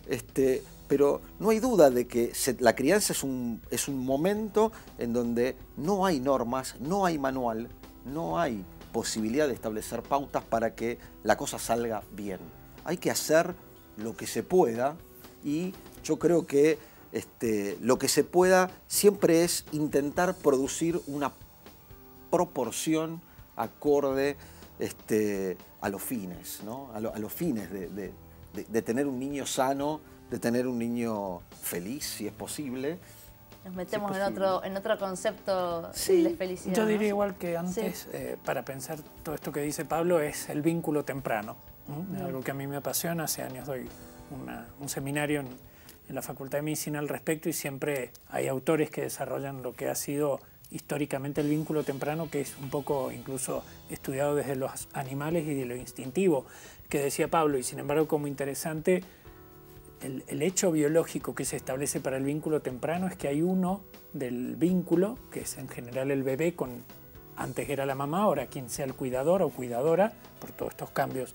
sí. Pero no hay duda de que la crianza es un momento en donde no hay normas, no hay manual, no hay posibilidad de establecer pautas para que la cosa salga bien. Hay que hacer lo que se pueda y yo creo que lo que se pueda siempre es intentar producir una proporción acorde a los fines, ¿no? a los fines de tener un niño sano, de tener un niño feliz, si es posible. Nos metemos en otro concepto de felicidad. Yo diría igual que antes, para pensar todo esto que dice Pablo, es el vínculo temprano. Es algo que a mí me apasiona. Hace años doy un seminario en la Facultad de Medicina al respecto y siempre hay autores que desarrollan lo que ha sido históricamente el vínculo temprano, que es un poco incluso estudiado desde los animales y de lo instintivo, que decía Pablo, y sin embargo como interesante, el hecho biológico que se establece para el vínculo temprano es que hay uno del vínculo, que es en general el bebé, antes era la mamá, ahora quien sea el cuidador o cuidadora, por todos estos cambios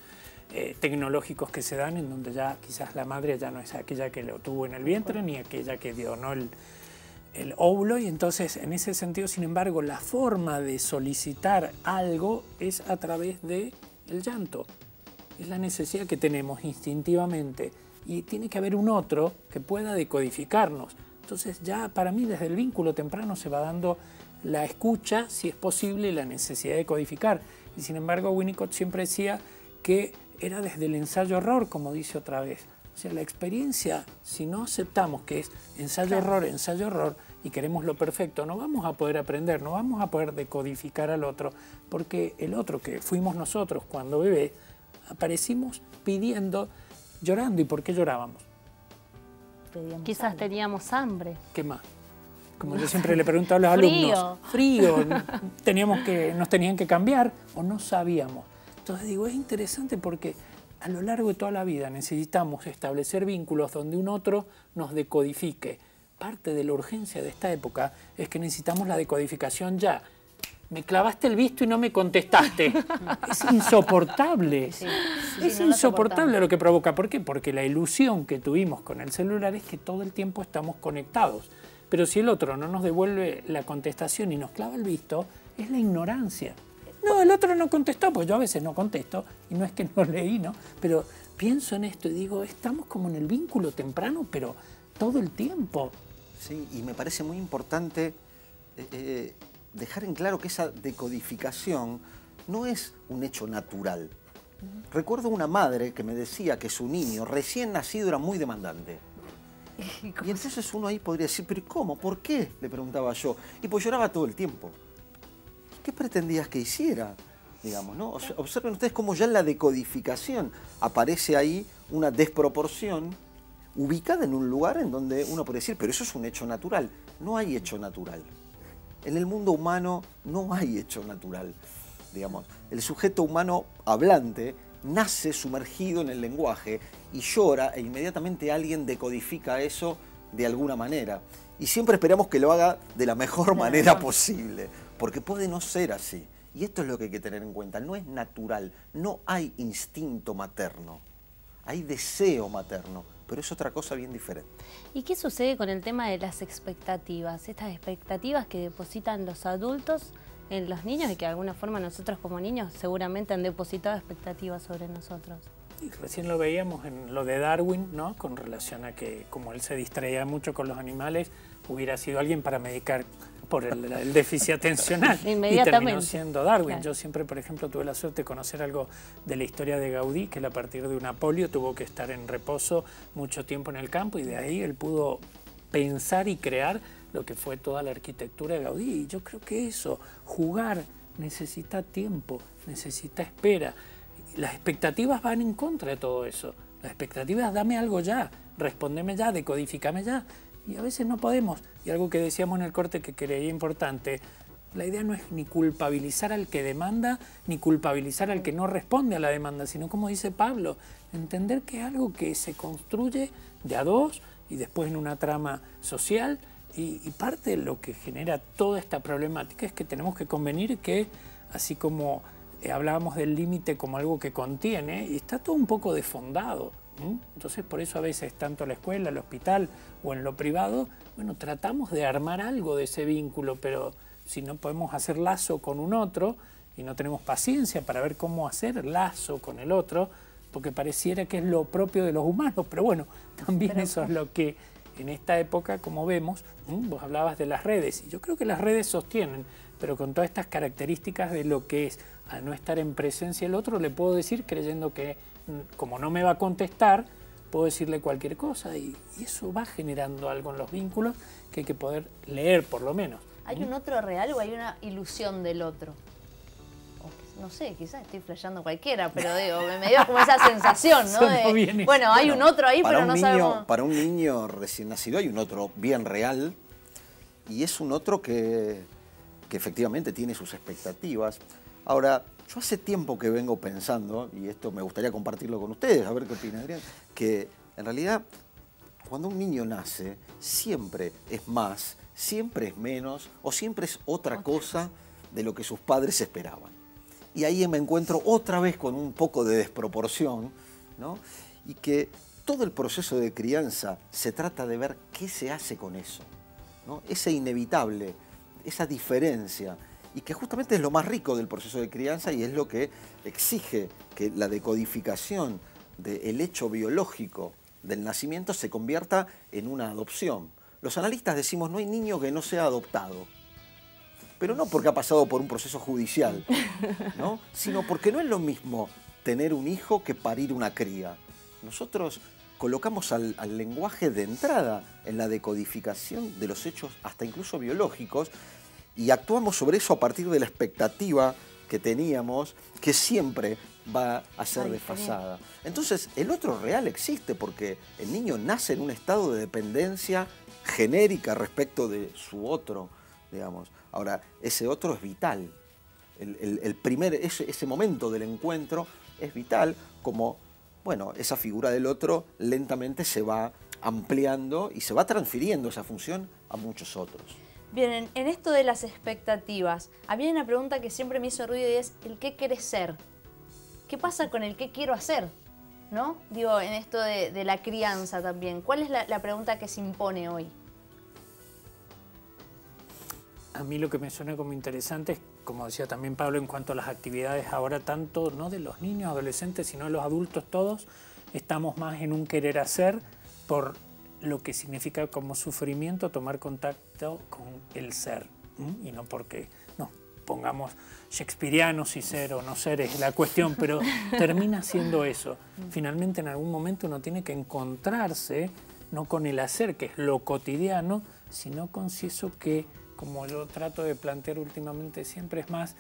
tecnológicos que se dan, en donde ya quizás la madre ya no es aquella que lo tuvo en el vientre, ni aquella que dio el óvulo, y entonces en ese sentido, sin embargo, la forma de solicitar algo es a través del llanto. Es la necesidad que tenemos instintivamente y tiene que haber un otro que pueda decodificarnos. Entonces ya para mí desde el vínculo temprano se va dando la escucha, si es posible, la necesidad de codificar. Y sin embargo Winnicott siempre decía que era desde el ensayo-error, como dice otra vez. O sea, la experiencia, si no aceptamos que es ensayo-error, y queremos lo perfecto, no vamos a poder aprender, no vamos a poder decodificar al otro, porque el otro que fuimos nosotros cuando bebé, aparecimos pidiendo, llorando. ¿Y por qué llorábamos? Quizás teníamos hambre. ¿Qué más? Como yo siempre le pregunto a los alumnos. Frío. Nos tenían que cambiar o no sabíamos. Entonces digo, es interesante porque a lo largo de toda la vida necesitamos establecer vínculos donde un otro nos decodifique. Parte de la urgencia de esta época es que necesitamos la decodificación ya. Me clavaste el visto y no me contestaste. Es insoportable. Es insoportable lo que provoca. ¿Por qué? Porque la ilusión que tuvimos con el celular es que todo el tiempo estamos conectados. Pero si el otro no nos devuelve la contestación y nos clava el visto, es la ignorancia. No, el otro no contestó, pues yo a veces no contesto, y no es que no leí, ¿no? Pero pienso en esto y digo, estamos como en el vínculo temprano, pero todo el tiempo. Sí, y me parece muy importante dejar en claro que esa decodificación no es un hecho natural. Recuerdo una madre que me decía que su niño recién nacido era muy demandante. Y entonces uno ahí podría decir, ¿pero cómo? ¿Por qué? Le preguntaba yo. Y pues lloraba todo el tiempo. ¿Qué pretendías que hiciera? Digamos, ¿no? Observen ustedes cómo ya en la decodificación aparece ahí una desproporción ubicada en un lugar en donde uno puede decir, pero eso es un hecho natural. No hay hecho natural. En el mundo humano no hay hecho natural. Digamos, el sujeto humano hablante nace sumergido en el lenguaje y llora e inmediatamente alguien decodifica eso de alguna manera. Y siempre esperamos que lo haga de la mejor manera posible, porque puede no ser así. Y esto es lo que hay que tener en cuenta. No es natural, no hay instinto materno, hay deseo materno, pero es otra cosa bien diferente. ¿Y qué sucede con el tema de las expectativas? Estas expectativas que depositan los adultos en los niños y que de alguna forma nosotros como niños seguramente han depositado expectativas sobre nosotros. Y recién lo veíamos en lo de Darwin, ¿no? Con relación a que como él se distraía mucho con los animales, hubiera sido alguien para medicar por el déficit atencional. Y terminó siendo Darwin. Claro. Yo siempre, por ejemplo, tuve la suerte de conocer algo de la historia de Gaudí, que él a partir de una polio tuvo que estar en reposo mucho tiempo en el campo y de ahí él pudo pensar y crear lo que fue toda la arquitectura de Gaudí. Y yo creo que eso, jugar, necesita tiempo, necesita espera. Las expectativas van en contra de todo eso. Las expectativas, dame algo ya, respondeme ya, decodifícame ya. Y a veces no podemos. Y algo que decíamos en el corte que creía importante, la idea no es ni culpabilizar al que demanda, ni culpabilizar al que no responde a la demanda, sino como dice Pablo, entender que es algo que se construye de a dos y después en una trama social. Y parte de lo que genera toda esta problemática es que tenemos que convenir que, así como hablábamos del límite como algo que contiene, y está todo un poco desfondado. Entonces por eso a veces tanto la escuela, el hospital o en lo privado, bueno, tratamos de armar algo de ese vínculo, pero si no podemos hacer lazo con un otro y no tenemos paciencia para ver cómo hacer lazo con el otro, porque pareciera que es lo propio de los humanos, pero bueno, también eso es lo que en esta época, como vemos, vos hablabas de las redes, y yo creo que las redes sostienen, pero con todas estas características de lo que es, al no estar en presencia el otro, le puedo decir creyendo que como no me va a contestar, puedo decirle cualquier cosa y eso va generando algo en los vínculos que hay que poder leer por lo menos. ¿Hay un otro real o hay una ilusión del otro? O, no sé, quizás estoy flasheando cualquiera, pero digo, me dio como esa sensación, ¿no? De, bueno, hay un otro ahí, pero no sabemos. Para un niño recién nacido hay un otro bien real y es un otro que efectivamente tiene sus expectativas. Ahora, yo hace tiempo que vengo pensando, y esto me gustaría compartirlo con ustedes, a ver qué opina Adrián, que en realidad cuando un niño nace siempre es más, siempre es menos o siempre es otra cosa de lo que sus padres esperaban. Y ahí me encuentro otra vez con un poco de desproporción, ¿no? Y que todo el proceso de crianza se trata de ver qué se hace con eso, ¿no? Ese inevitable, esa diferencia, y que justamente es lo más rico del proceso de crianza y es lo que exige que la decodificación del hecho biológico del nacimiento se convierta en una adopción. Los analistas decimos no hay niño que no sea adoptado, pero no porque ha pasado por un proceso judicial, ¿no? Sino porque no es lo mismo tener un hijo que parir una cría. Nosotros colocamos al lenguaje de entrada en la decodificación de los hechos, hasta incluso biológicos, y actuamos sobre eso a partir de la expectativa que teníamos, que siempre va a ser desfasada. Entonces, el otro real existe porque el niño nace en un estado de dependencia genérica respecto de su otro, digamos. Ahora, ese otro es vital. Ese momento del encuentro es vital, como, bueno, esa figura del otro lentamente se va ampliando y se va transfiriendo esa función a muchos otros. Bien, en esto de las expectativas, había una pregunta que siempre me hizo ruido y es el qué querés ser. ¿Qué pasa con el qué quiero hacer? ¿No? Digo, en esto de la crianza también. ¿Cuál es la pregunta que se impone hoy? A mí lo que me suena como interesante es, como decía también Pablo, en cuanto a las actividades ahora, tanto no de los niños, adolescentes, sino de los adultos todos, estamos más en un querer hacer por lo que significa como sufrimiento tomar contacto con el ser, y no porque nos pongamos shakespearianos si ser o no ser es la cuestión, pero termina siendo eso. Finalmente en algún momento uno tiene que encontrarse no con el hacer, que es lo cotidiano, sino con si eso que, como yo trato de plantear últimamente siempre, es más,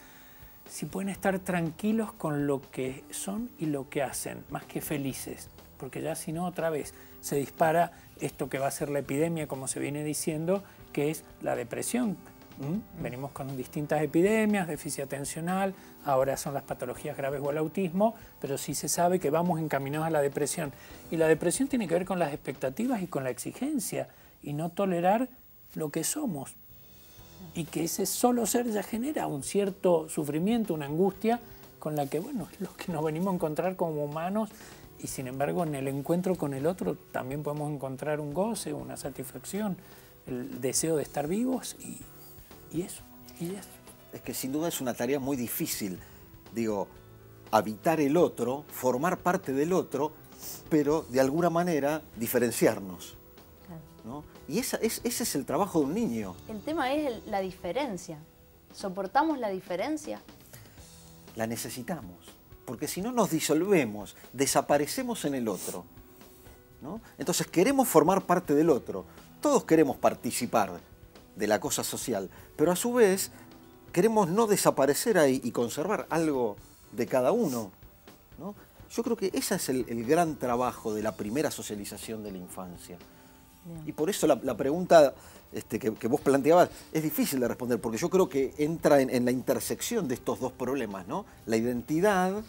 si pueden estar tranquilos con lo que son y lo que hacen, más que felices, porque ya si no otra vez se dispara esto que va a ser la epidemia, como se viene diciendo, que es la depresión. Venimos con distintas epidemias, déficit atencional, ahora son las patologías graves o el autismo, pero sí se sabe que vamos encaminados a la depresión. Y la depresión tiene que ver con las expectativas y con la exigencia, y no tolerar lo que somos. Y que ese solo ser ya genera un cierto sufrimiento, una angustia, con la que, bueno, es lo que nos venimos a encontrar como humanos, y sin embargo en el encuentro con el otro también podemos encontrar un goce, una satisfacción, el deseo de estar vivos y eso. Es que sin duda es una tarea muy difícil, digo, habitar el otro, formar parte del otro, pero de alguna manera diferenciarnos, ¿no? Y ese es el trabajo de un niño. El tema es la diferencia. ¿Soportamos la diferencia? La necesitamos, porque si no nos disolvemos, desaparecemos en el otro, ¿no? Entonces queremos formar parte del otro, todos queremos participar de la cosa social, pero a su vez queremos no desaparecer ahí y conservar algo de cada uno, ¿no? Yo creo que ese es el gran trabajo de la primera socialización de la infancia. Bien. Y por eso la pregunta que vos planteabas es difícil de responder, porque yo creo que entra en la intersección de estos dos problemas, ¿no? La identidad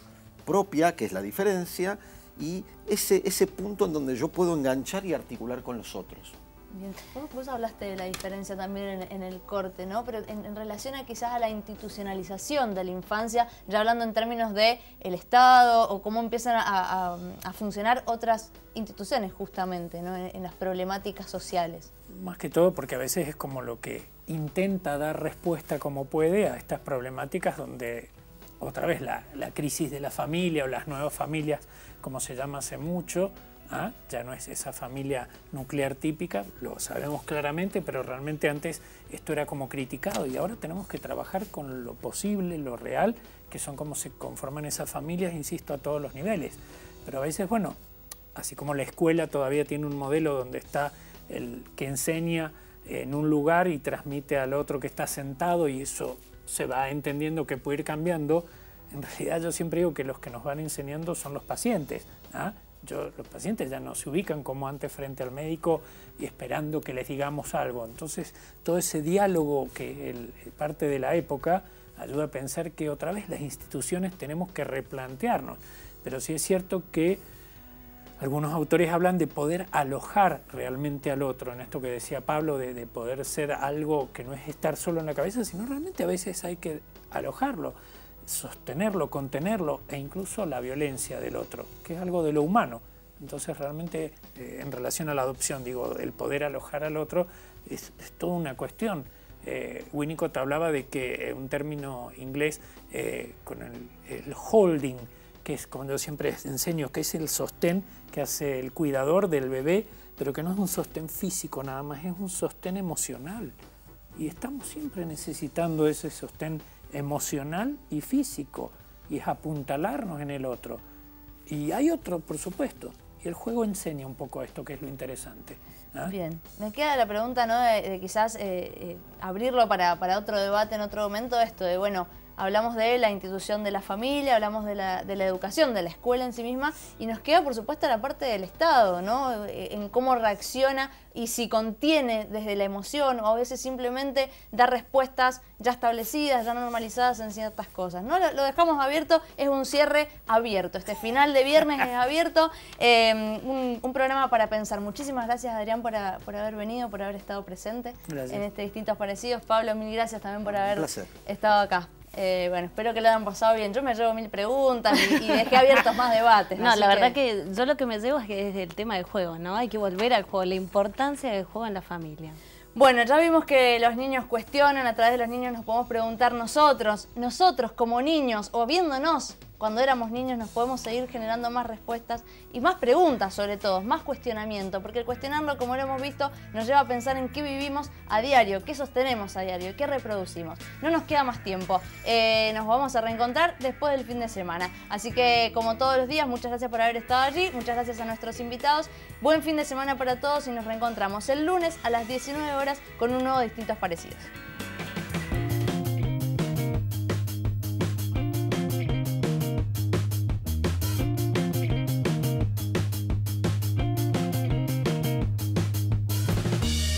propia, que es la diferencia, y ese punto en donde yo puedo enganchar y articular con los otros. Bien. Vos hablaste de la diferencia también en el corte, ¿no? Pero en relación a quizás a la institucionalización de la infancia, ya hablando en términos de el Estado o cómo empiezan a funcionar otras instituciones justamente, ¿no? En las problemáticas sociales. Más que todo porque a veces es como lo que intenta dar respuesta como puede a estas problemáticas donde otra vez la crisis de la familia o las nuevas familias, como se llama hace mucho, ya no es esa familia nuclear típica, lo sabemos claramente, pero realmente antes esto era como criticado y ahora tenemos que trabajar con lo posible, lo real, que son cómo se conforman esas familias, insisto, a todos los niveles. Pero a veces, bueno, así como la escuela todavía tiene un modelo donde está el que enseña en un lugar y transmite al otro que está sentado y eso se va entendiendo que puede ir cambiando, en realidad yo siempre digo que los que nos van enseñando son los pacientes, los pacientes ya no se ubican como antes frente al médico y esperando que les digamos algo. Entonces, todo ese diálogo que parte de la época ayuda a pensar que otra vez las instituciones tenemos que replantearnos. Pero sí es cierto que algunos autores hablan de poder alojar realmente al otro, en esto que decía Pablo, de poder ser algo que no es estar solo en la cabeza, sino realmente a veces hay que alojarlo, sostenerlo, contenerlo e incluso la violencia del otro, que es algo de lo humano. Entonces realmente en relación a la adopción, digo, el poder alojar al otro es toda una cuestión. Winnicott hablaba de que un término inglés con el holding, que es como yo siempre enseño, que es el sostén que hace el cuidador del bebé, pero que no es un sostén físico nada más, es un sostén emocional. Y estamos siempre necesitando ese sostén emocional y físico. y es apuntalarnos en el otro. Y hay otro, por supuesto, y el juego enseña un poco esto, que es lo interesante. ¿Ah? Bien, me queda la pregunta, ¿no? de quizás abrirlo para otro debate en otro momento, esto de, bueno, hablamos de la institución de la familia, hablamos de la educación, de la escuela en sí misma, y nos queda, por supuesto, la parte del Estado, ¿no? En cómo reacciona y si contiene desde la emoción o a veces simplemente da respuestas ya establecidas, ya normalizadas en ciertas cosas, ¿no? Lo dejamos abierto, es un cierre abierto. Este final de viernes es abierto, un programa para pensar. Muchísimas gracias, Adrián, por haber venido, por haber estado presente en este Distintos Parecidos. Pablo, mil gracias también por haber estado acá. Bueno, espero que lo hayan pasado bien. Yo me llevo 1000 preguntas y dejé abiertos más debates. No, la verdad que yo lo que me llevo es que es el tema del juego, ¿no? Hay que volver al juego, la importancia del juego en la familia. Bueno, ya vimos que los niños cuestionan, a través de los niños nos podemos preguntar nosotros como niños o viéndonos cuando éramos niños, nos podemos seguir generando más respuestas y más preguntas sobre todo, más cuestionamiento, porque el cuestionarlo, como lo hemos visto, nos lleva a pensar en qué vivimos a diario, qué sostenemos a diario, qué reproducimos. No nos queda más tiempo, nos vamos a reencontrar después del fin de semana. Así que, como todos los días, muchas gracias por haber estado allí, muchas gracias a nuestros invitados, buen fin de semana para todos y nos reencontramos el lunes a las 19 horas con un nuevo Distintos Parecidos.